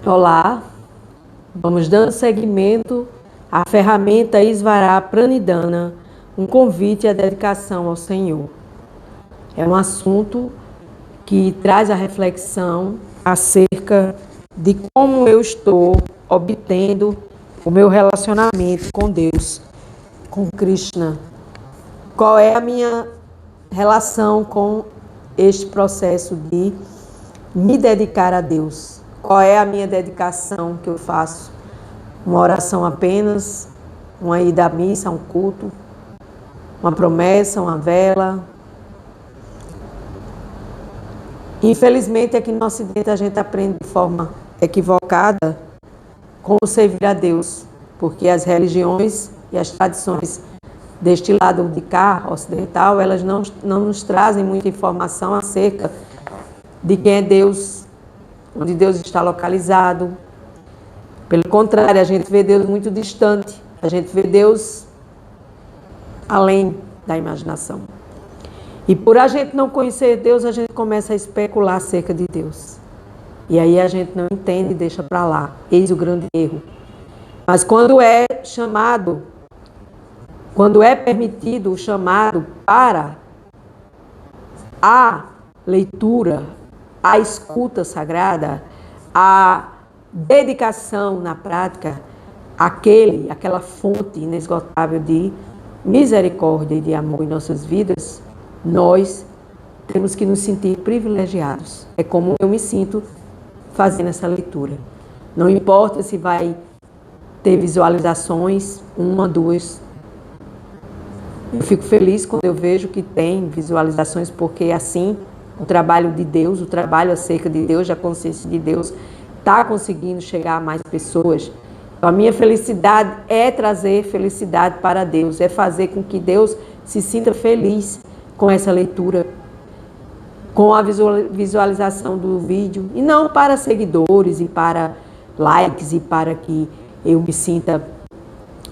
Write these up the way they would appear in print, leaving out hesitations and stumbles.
Olá, vamos dando seguimento à ferramenta Isvara Pranidhana, um convite à dedicação ao Senhor. É um assunto que traz a reflexão acerca de como eu estou obtendo o meu relacionamento com Deus, com Krishna. Qual é a minha relação com este processo de me dedicar a Deus? Qual é a minha dedicação que eu faço? Uma oração apenas? Uma ida à missa, um culto? Uma promessa, uma vela? Infelizmente, aqui no Ocidente a gente aprende de forma equivocada como servir a Deus, porque as religiões e as tradições deste lado de cá, ocidental, elas não nos trazem muita informação acerca de quem é Deus, onde Deus está localizado. Pelo contrário, a gente vê Deus muito distante, a gente vê Deus além da imaginação. E por a gente não conhecer Deus, a gente começa a especular acerca de Deus. E aí a gente não entende e deixa para lá. Eis o grande erro. Mas quando é chamado, quando é permitido o chamado para a leitura, a escuta sagrada, a dedicação na prática, aquela fonte inesgotável de misericórdia e de amor em nossas vidas, nós temos que nos sentir privilegiados. É como eu me sinto fazendo essa leitura. Não importa se vai ter visualizações, uma, duas. Eu fico feliz quando eu vejo que tem visualizações, porque assim o trabalho de Deus, o trabalho acerca de Deus, da consciência de Deus, está conseguindo chegar a mais pessoas. Então, a minha felicidade é trazer felicidade para Deus, é fazer com que Deus se sinta feliz com essa leitura, com a visualização do vídeo, e não para seguidores e para likes e para que eu me sinta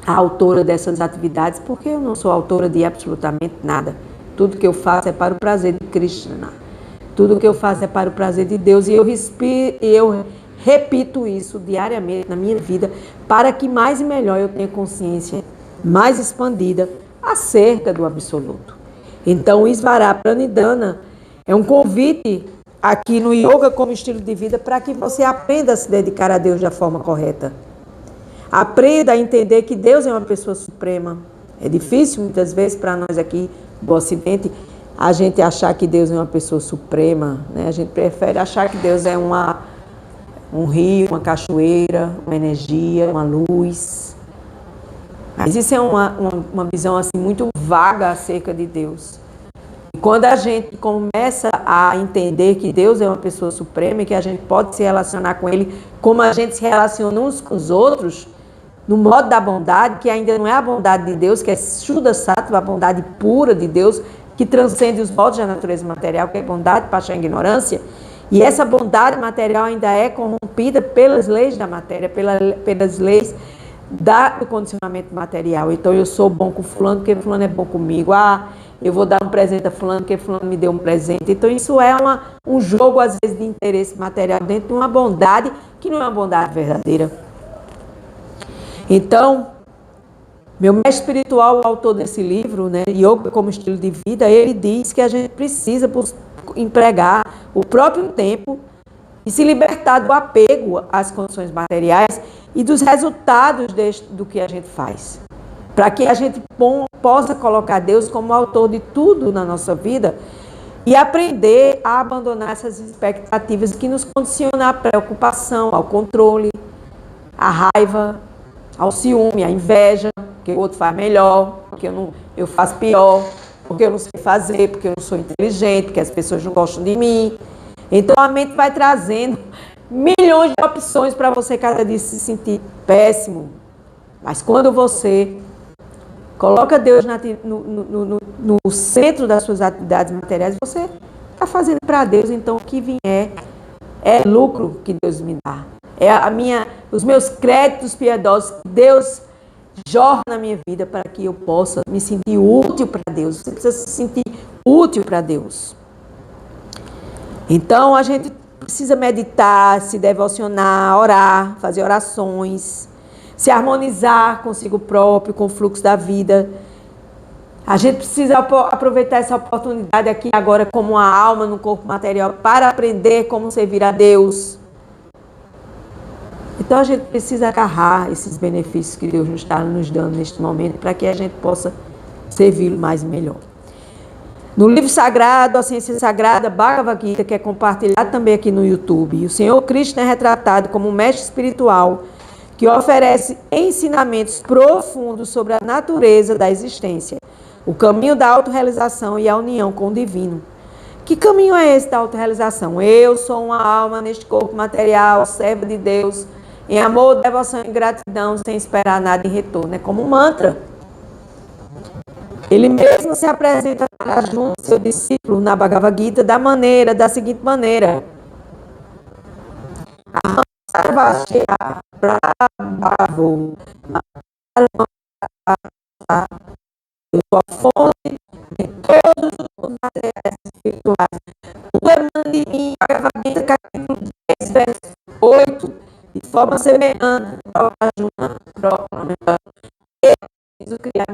a autora dessas atividades, porque eu não sou autora de absolutamente nada. Tudo que eu faço é para o prazer de Krishna. Tudo que eu faço é para o prazer de Deus, e eu repito isso diariamente na minha vida, para que mais e melhor eu tenha consciência mais expandida acerca do absoluto. Então, o Isvara Pranidhana é um convite aqui no yoga como estilo de vida para que você aprenda a se dedicar a Deus da forma correta. Aprenda a entender que Deus é uma pessoa suprema. É difícil muitas vezes para nós aqui do Ocidente a gente achar que Deus é uma pessoa suprema, né? A gente prefere achar que Deus é um rio, uma cachoeira, uma energia, uma luz. Mas isso é uma visão assim, muito vaga acerca de Deus. E quando a gente começa a entender que Deus é uma pessoa suprema e que a gente pode se relacionar com Ele como a gente se relaciona uns com os outros, no modo da bondade, que ainda não é a bondade de Deus, que é Shuddha Sattva, a bondade pura de Deus, que transcende os modos da natureza material, que é bondade, paixão e ignorância. E essa bondade material ainda é corrompida pelas leis da matéria, pelas leis do condicionamento material. Então eu sou bom com fulano porque fulano é bom comigo. Eu vou dar um presente a fulano porque fulano me deu um presente. Então isso é um jogo, às vezes, de interesse material dentro de uma bondade que não é uma bondade verdadeira. Então, meu mestre espiritual, o autor desse livro, né, Yoga como Estilo de Vida, ele diz que a gente precisa empregar o próprio tempo e se libertar do apego às condições materiais e dos resultados do que a gente faz. Para que a gente possa colocar Deus como autor de tudo na nossa vida e aprender a abandonar essas expectativas que nos condicionam à preocupação, ao controle, à raiva, ao ciúme, à inveja, porque o outro faz melhor, porque eu faço pior, porque eu não sei fazer, porque eu não sou inteligente, porque as pessoas não gostam de mim. Então a mente vai trazendo milhões de opções para você cada dia se sentir péssimo. Mas quando você coloca Deus no centro das suas atividades materiais, você está fazendo para Deus, então o que vier é lucro que Deus me dá. É os meus créditos piedosos que Deus jorra na minha vida para que eu possa me sentir útil para Deus. Você precisa se sentir útil para Deus. Então, a gente precisa meditar, se devocionar, orar, fazer orações, se harmonizar consigo próprio, com o fluxo da vida. A gente precisa aproveitar essa oportunidade aqui agora como uma alma no corpo material para aprender como servir a Deus. Então a gente precisa agarrar esses benefícios que Deus está nos dando neste momento para que a gente possa servi-lo mais e melhor. No livro sagrado, a ciência sagrada, Bhagavad Gita, que é compartilhado também aqui no YouTube, o Senhor Krishna é retratado como um mestre espiritual que oferece ensinamentos profundos sobre a natureza da existência, o caminho da autorrealização e a união com o divino. Que caminho é esse da autorrealização? Eu sou uma alma neste corpo material, serva de Deus, em amor, devoção e gratidão, sem esperar nada em retorno. É como um mantra. Ele mesmo se apresenta para junto seu discípulo na Bhagavad Gita da seguinte maneira. Eu sou a fonte de todos os materiais espirituais. Tu emana de mim, Bhagavad Gita, capítulo 10, verso 8, de forma semelhante, preciso criar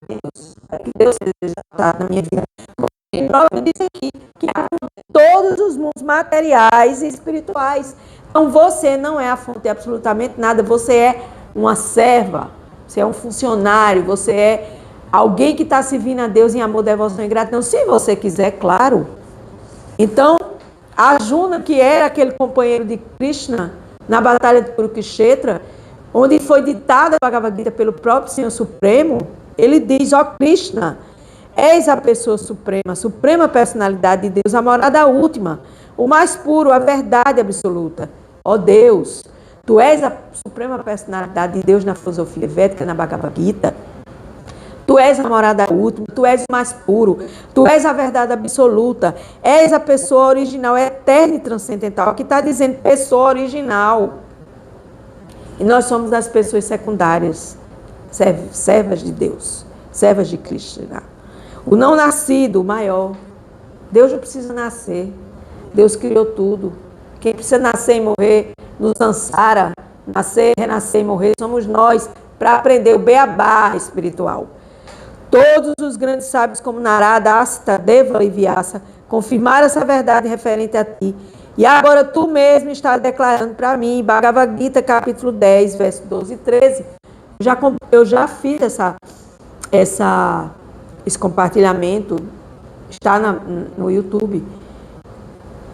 que Deus seja na minha vida. Eu disse aqui que há todos os mundos materiais e espirituais. Então você não é a fonte de absolutamente nada, você é uma serva, você é um funcionário, você é alguém que está servindo a Deus em amor, devoção e gratidão, se você quiser, claro. Então, Arjuna, que era aquele companheiro de Krishna na batalha de Kurukshetra, onde foi ditada a Bhagavad Gita pelo próprio Senhor Supremo, ele diz, ó Krishna, és a pessoa suprema, a suprema personalidade de Deus, a morada última, o mais puro, a verdade absoluta. Ó Deus, tu és a suprema personalidade de Deus na filosofia védica, na Bhagavad Gita. Tu és a morada última, tu és o mais puro, tu és a verdade absoluta, és a pessoa original, eterna e transcendental. Aqui está dizendo pessoa original. E nós somos as pessoas secundárias, servas de Deus, servas de Krishna. O não nascido, o maior. Deus não precisa nascer. Deus criou tudo. Quem precisa nascer e morrer no Sansara, nascer, renascer e morrer, somos nós, para aprender o beabá espiritual. Todos os grandes sábios como Narada, Asta, Deva e Vyasa confirmaram essa verdade referente a ti. E agora tu mesmo está declarando para mim, Bhagavad Gita, capítulo 10, verso 12 e 13. Eu já fiz esse compartilhamento, está no YouTube.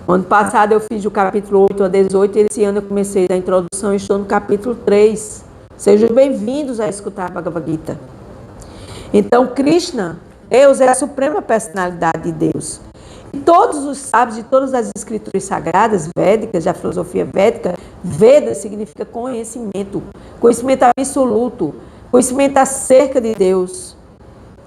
Ano passado eu fiz o capítulo 8 a 18, e esse ano eu comecei a introdução e estou no capítulo 3. Sejam bem-vindos a escutar a Bhagavad Gita. Então, Krishna, Deus, é a suprema personalidade de Deus. E todos os sábios de todas as escrituras sagradas, védicas, da filosofia védica, Veda significa conhecimento, conhecimento absoluto, conhecimento acerca de Deus.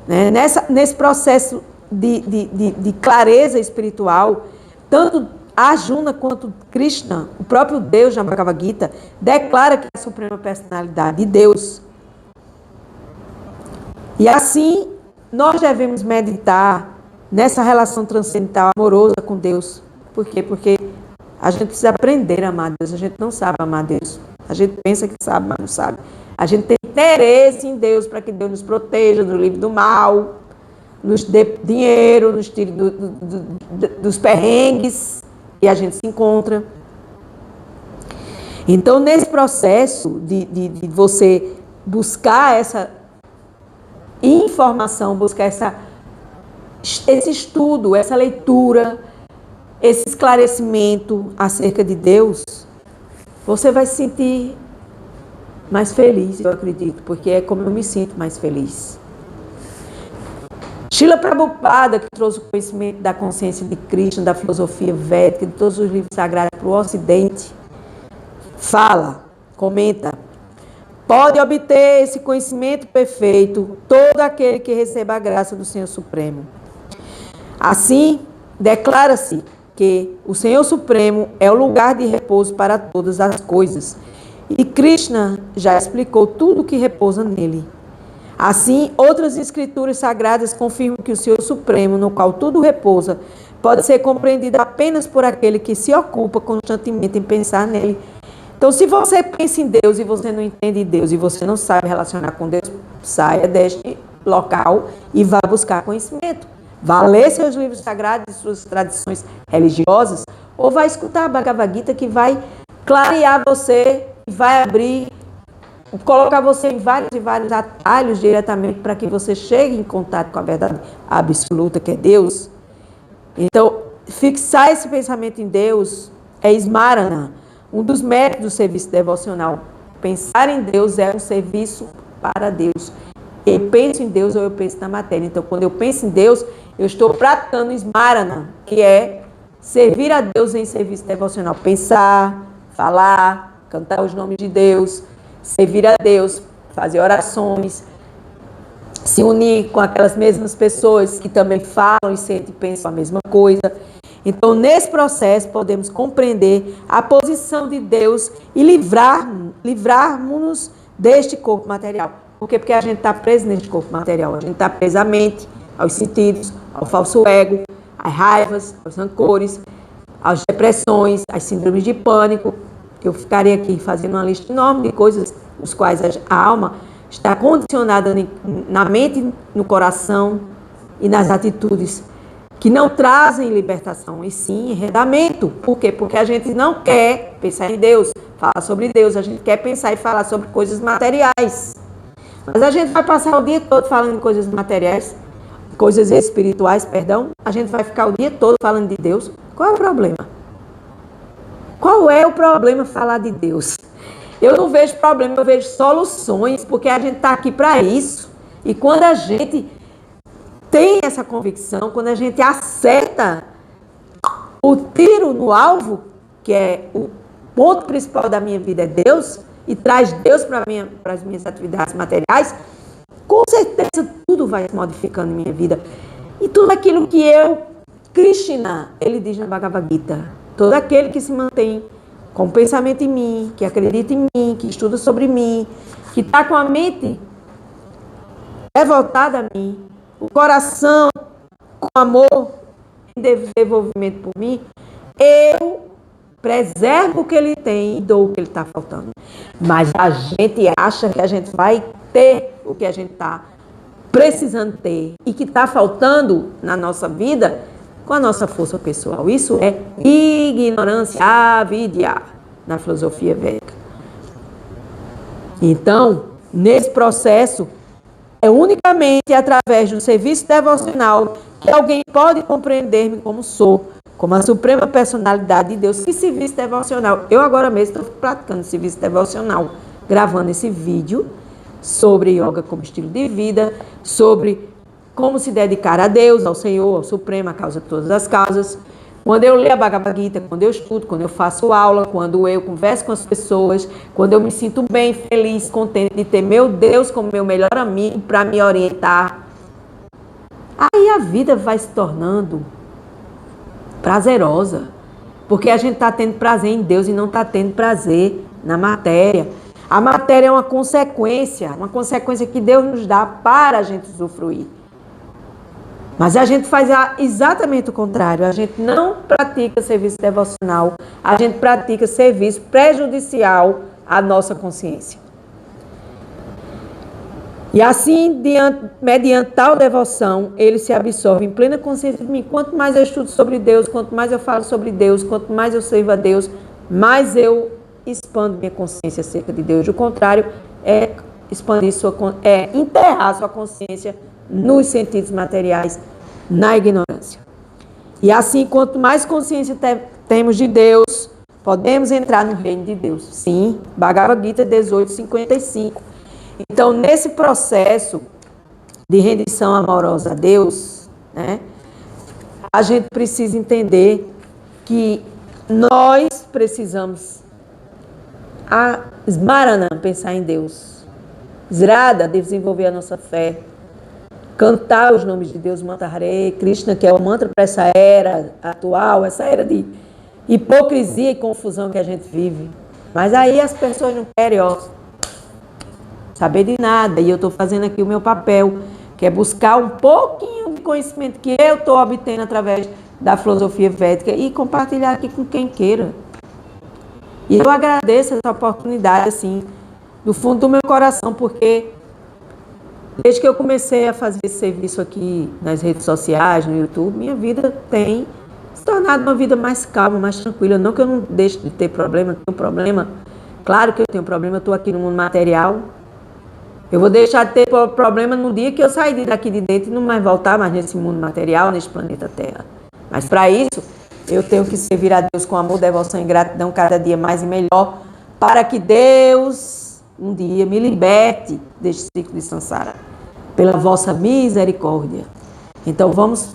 Né? Nesse processo de clareza espiritual, tanto Arjuna quanto Krishna, o próprio Deus na Bhagavad Gita, declara que é a suprema personalidade de Deus. E assim, nós devemos meditar nessa relação transcendental, amorosa com Deus. Por quê? Porque a gente precisa aprender a amar Deus. A gente não sabe amar Deus. A gente pensa que sabe, mas não sabe. A gente tem interesse em Deus para que Deus nos proteja, nos livre do mal, nos dê dinheiro, nos tire dos perrengues, e a gente se encontra. Então, nesse processo de você buscar essa informação, buscar esse estudo, essa leitura, esse esclarecimento acerca de Deus, você vai se sentir mais feliz, eu acredito, porque é como eu me sinto mais feliz. Srila Prabhupada, que trouxe o conhecimento da consciência de Krishna, da filosofia védica, de todos os livros sagrados para o Ocidente, fala, comenta: pode obter esse conhecimento perfeito todo aquele que receba a graça do Senhor Supremo. Assim, declara-se que o Senhor Supremo é o lugar de repouso para todas as coisas. E Krishna já explicou tudo o que repousa nele. Assim, outras escrituras sagradas confirmam que o Senhor Supremo, no qual tudo repousa, pode ser compreendida apenas por aquele que se ocupa constantemente em pensar nele. Então, se você pensa em Deus e você não entende Deus e você não sabe relacionar com Deus, saia deste local e vá buscar conhecimento. Vá ler seus livros sagrados e suas tradições religiosas, ou vai escutar a Bhagavad Gita, que vai clarear você, vai abrir, colocar você em vários e vários atalhos diretamente para que você chegue em contato com a verdade absoluta, que é Deus. Então, fixar esse pensamento em Deus é Smarana, um dos méritos do serviço devocional. Pensar em Deus é um serviço para Deus. Eu penso em Deus ou eu penso na matéria. Então, quando eu penso em Deus, eu estou praticando Smarana, que é servir a Deus em serviço devocional. Pensar, falar, cantar os nomes de Deus, servir a Deus, fazer orações, se unir com aquelas mesmas pessoas que também falam e sentem e pensam a mesma coisa. Então, nesse processo, podemos compreender a posição de Deus e livrarmos-nos deste corpo material. Por quê? Porque a gente está preso neste corpo material. A gente está preso à mente, aos sentidos, ao falso ego, às raivas, aos rancores, às depressões, às síndromes de pânico. Eu ficaria aqui fazendo uma lista enorme de coisas os quais a alma está condicionada na mente, no coração e nas atitudes que não trazem libertação, e sim enredamento. Por quê? Porque a gente não quer pensar em Deus, falar sobre Deus, a gente quer pensar e falar sobre coisas materiais. Mas a gente vai passar o dia todo falando de coisas materiais, coisas espirituais, perdão. A gente vai ficar o dia todo falando de Deus. Qual é o problema? Qual é o problema falar de Deus? Eu não vejo problema, eu vejo soluções, porque a gente está aqui para isso. E quando a gente tem essa convicção, quando a gente acerta o tiro no alvo, que é o ponto principal da minha vida é Deus, e traz Deus para as minhas atividades materiais, com certeza tudo vai se modificando em minha vida. E tudo aquilo que Krishna, ele diz na Bhagavad Gita, todo aquele que se mantém com o pensamento em mim, que acredita em mim, que estuda sobre mim, que está com a mente voltada a mim, o coração com amor em desenvolvimento por mim, eu preservo o que ele tem e dou o que ele está faltando. Mas a gente acha que a gente vai ter o que a gente está precisando ter e que está faltando na nossa vida com a nossa força pessoal. Isso é ignorância, avidya, na filosofia védica. Então, nesse processo, é unicamente através do serviço devocional que alguém pode compreender-me como sou, como a suprema personalidade de Deus. Que serviço devocional? Eu agora mesmo estou praticando serviço devocional, gravando esse vídeo sobre yoga como estilo de vida, sobre como se dedicar a Deus, ao Senhor, ao Supremo, a causa de todas as causas. Quando eu leio a Bhagavad Gita, quando eu estudo, quando eu faço aula, quando eu converso com as pessoas, quando eu me sinto bem, feliz, contente de ter meu Deus como meu melhor amigo para me orientar, aí a vida vai se tornando prazerosa, porque a gente está tendo prazer em Deus e não está tendo prazer na matéria. A matéria é uma consequência que Deus nos dá para a gente usufruir. Mas a gente faz exatamente o contrário. A gente não pratica serviço devocional, a gente pratica serviço prejudicial à nossa consciência. E assim, mediante tal devoção, ele se absorve em plena consciência de mim. Quanto mais eu estudo sobre Deus, quanto mais eu falo sobre Deus, quanto mais eu sirvo a Deus, mais eu expando minha consciência acerca de Deus. O contrário é enterrar sua consciência nos sentidos materiais, na ignorância. E assim, quanto mais consciência temos de Deus, podemos entrar no reino de Deus. Sim, Bhagavad Gita 18:55. Então, nesse processo de rendição amorosa a Deus, né, a gente precisa entender que nós precisamos Smarana, pensar em Deus. Srada, desenvolver a nossa fé. Cantar os nomes de Deus, mantra Hare Krishna, que é o mantra para essa era atual, essa era de hipocrisia e confusão que a gente vive. Mas aí as pessoas não querem, saber de nada. E eu estou fazendo aqui o meu papel, que é buscar um pouquinho de conhecimento que eu estou obtendo através da filosofia védica e compartilhar aqui com quem queira. E eu agradeço essa oportunidade, assim, do fundo do meu coração, porque desde que eu comecei a fazer esse serviço aqui nas redes sociais, no YouTube, minha vida tem se tornado uma vida mais calma, mais tranquila. Não que eu não deixe de ter problema, tenho problema. Claro que eu tenho problema, eu estou aqui no mundo material. Eu vou deixar de ter problema no dia que eu sair daqui de dentro e não mais voltar mais nesse mundo material, nesse planeta Terra. Mas para isso, eu tenho que servir a Deus com amor, devoção e gratidão cada dia mais e melhor, para que Deus um dia me liberte deste ciclo de samsara, pela vossa misericórdia. Então vamos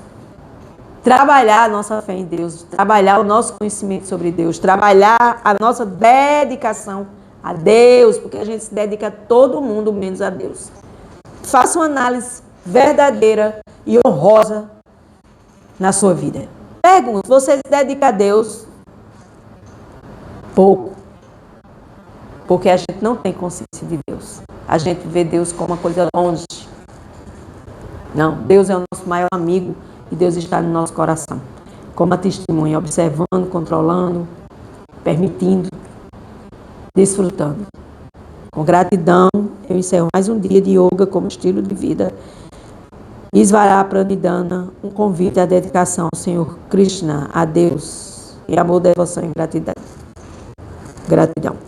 trabalhar a nossa fé em Deus, trabalhar o nosso conhecimento sobre Deus, trabalhar a nossa dedicação a Deus, porque a gente se dedica a todo mundo, menos a Deus. Faça uma análise verdadeira e honrosa na sua vida. Pergunte, você se dedica a Deus? Pouco. Porque a gente não tem consciência de Deus. A gente vê Deus como uma coisa longe. Não, Deus é o nosso maior amigo e Deus está no nosso coração. Como a testemunha, observando, controlando, permitindo, desfrutando. Com gratidão, eu encerro mais um dia de yoga como estilo de vida. Isvara Pranidhana, um convite à dedicação ao Senhor Krishna, a Deus, e amor, devoção e gratidão. Gratidão.